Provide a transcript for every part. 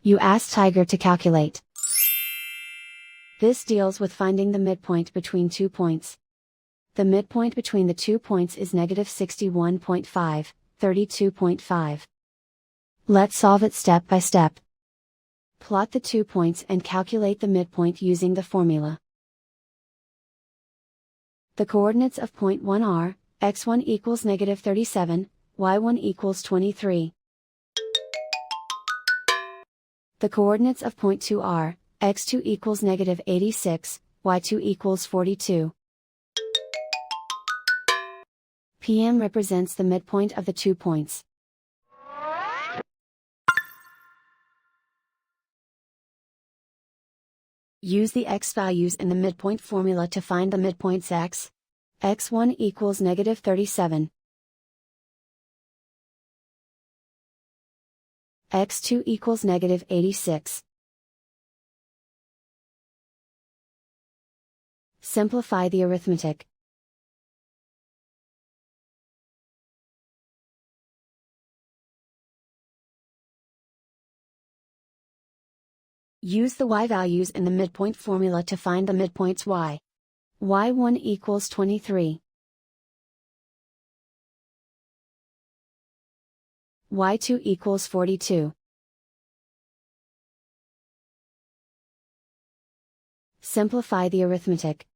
You ask Tiger to calculate. This deals with finding the midpoint between 2 points. The midpoint between the 2 points is -61.5, 32.5. Let's solve it step by step. Plot the 2 points and calculate the midpoint using the formula. The coordinates of point 1 are, x1 equals -37, y1 equals 23. The coordinates of point 2 are, x2 equals -86, y2 equals 42. PM represents the midpoint of the 2 points. Use the x values in the midpoint formula to find the midpoints x. x1 equals -37. x2 equals -86. Simplify the arithmetic. Use the y values in the midpoint formula to find the midpoints y. y1 equals 23. y2 equals 42. Simplify the arithmetic.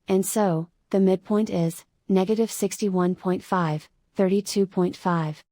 And so, the midpoint is -61.5, 32.5.